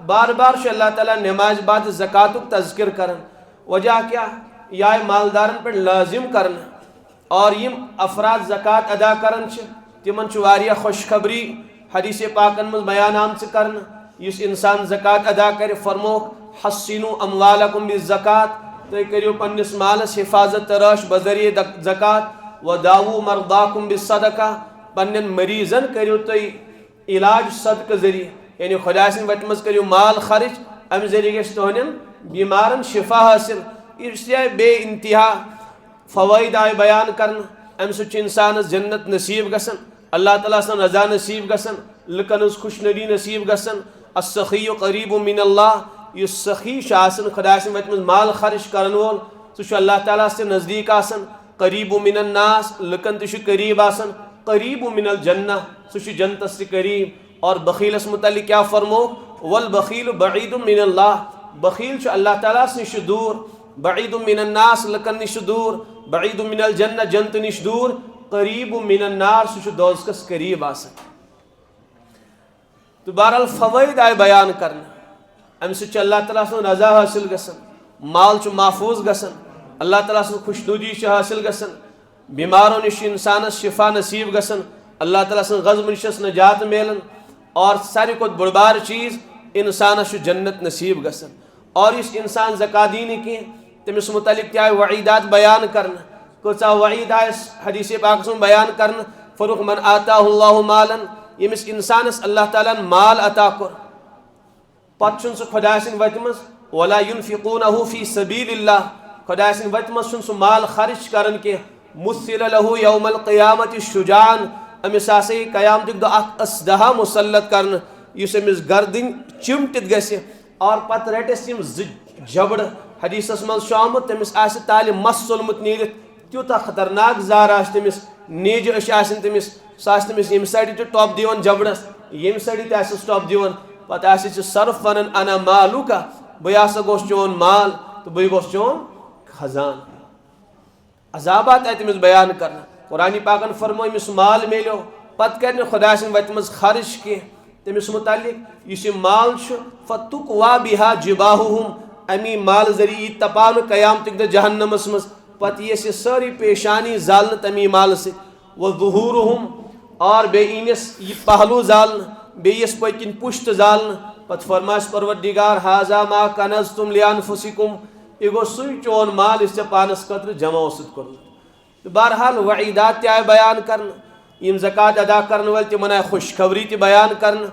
بار بار اللہ تعالیٰ نماز بعد زکات تذکر کرن وجہ کیا یہ آئی مالدارن پر لازم کرن اور یم افراد زکات ادا کرن تمن واریاہ خوشخبری حدیث پاکن مز بیان آمت کرن اس انسان زکات ادا کر فرموک حسنوا اموالکم بالزکات تُہۍ کٔرِو پننس مالس حفاظت تراش بذریعہ زکات وداووا مرضاکم بالصدقہ پنن مریضن کٔرِو تُہۍ علاج صدقہ ذریعہ یعنی خدا سٕنٛدِ وتہِ منٛز کٔرِو مال خرچ امہ ذریعہ گژھِ تُہنٛدٮ۪ن بیمارن شفا حاصل اس لیے بے انتہا فوائد آئے بیان کرنا امہ سۭتۍ انسانس جنت نصیب گژھان اللہ تعالیٰ سن رضا نصیب گژھان لُکن ہٕنٛز خوشنودی نصیب گژھان السخی قریب من اللہ یُس سخی چھُ آسان خدا سٕنٛدِ وتہِ منٛز مال خرچ کرن وول سُہ چھُ اللہ تعالیٰ سے نزدیک آسان قریب من الناس لُکن تہِ چھُ قریب آسان قریب من الجنہ سُہ چھُ جنتس تہِ قریب اور بخیلس متعلق کیا فرمو والبخیل بعید من اللہ بخیل چھُ اللہ تعالیٰ نش دور بعید من الناس لُکن نش دور بعید من الجنہ جنت نش دور قریب من النار سُہ چھُ دوزخس قریب آسان تو بہرحال فوائد آئے بیان کرنا امہ سۭتۍ چھُ اللہ تعالیٰ سُنٛد رضا حٲصِل گژھان مال چھُ محفوظ گژھان اللہ تعالیٰ سٕنٛز خوشنودی چھِ حٲصِل گژھان بیمارو نش انسانس شفا نصیب گژھان اللہ تعالیٰ سٕنٛز غضب نش نجات میلان اور ساروی کھۄتہٕ بٔڑ بار چیز انسانس چھُ جنت نصیب گژھان اور یُس انسان زکات دی نہٕ کینٛہہ تٔمِس متعلق تہِ آیہِ وعیدات بیان کرنہٕ کۭژاہ وعید آیہِ حدیث پاکس منٛز بیان کرنہٕ فرُوخ من آتاہ اللہ مالن ییٚمِس انسانس اللہ تعالیٰ ہن مال عطا کوٚر پتہٕ چھُنہٕ سُہ خۄداے سٕنٛدِ وتہِ منٛز ولا ينفقونه فی سبیل اللہ خۄداے سٕنٛدِ وتہِ منٛز چھُنہٕ سُہ مال خرچ کران کینٛہہ مثل له یوم القیامت شجاعن أمس ہسا یی قیامتک دۄہ اکھ اسدہا مسلط کرنہٕ یُس أمِس گردٕنۍ چِمٹِتھ گژھِ اور پتہٕ رٹس یِم زٕ جبڑ حدیثس منٛز چھُ آمُت تٔمِس آسہِ تالہِ مس ژوٚلمُت نیٖرِتھ تیوٗتاہ خطرناک زار آسہِ تٔمِس نیجہِ أچھ آسن تٔمِس سُہ آسہِ تٔمِس ییٚمہِ سایڈٕ تہِ ٹۄپھ دِوان جبڑس ییٚمہِ سایڈٕ تہِ آسٮ۪س ٹۄپھ دِوان پتہٕ آسہِ سُہ صرف ونان انا مالُکا بہٕ ہسا گوٚس چون مال تہٕ بہٕ گوٚس چون خزان عذابات آیہِ تٔمِس بیان کرنہٕ قرآنِ پاکن فرمو ییٚمِس مال میلیو پتہٕ کرِ نہٕ خۄداے سٕنٛدِ وتہِ منٛز خرچ کینٛہہ تٔمِس متعلق یُس یہِ مال چھُ فتُقوا بِہا جِباہُہُم امی مال ذریعہ یی تپاونہٕ قیامتٕکۍ دۄہ جہنمس منٛز پتہٕ یِیَس یہِ سٲرٕے پیشانی زالنہٕ تمی مالہٕ سۭتۍ وظہوٗرُہُم اور بیٚیہِ یٖنَس یہِ پہلوٗ زالنہٕ بیٚیہِ یِیَس پٔتۍ کِنۍ پُشت زالنہٕ پتہٕ فرماس پروردگار ہاذا ما کنزتم لانفسکم یہِ گوٚو سُے چون مال یُس ژےٚ پانس خٲطرٕ جمع اوسُتھ کوٚرمُت تہٕ بہرحال وعیدات تہِ آیہِ بیان کرنہٕ یِم زکات ادا کرن وٲلۍ تِمن آیہِ خوشخبری تہِ بیان کرنہٕ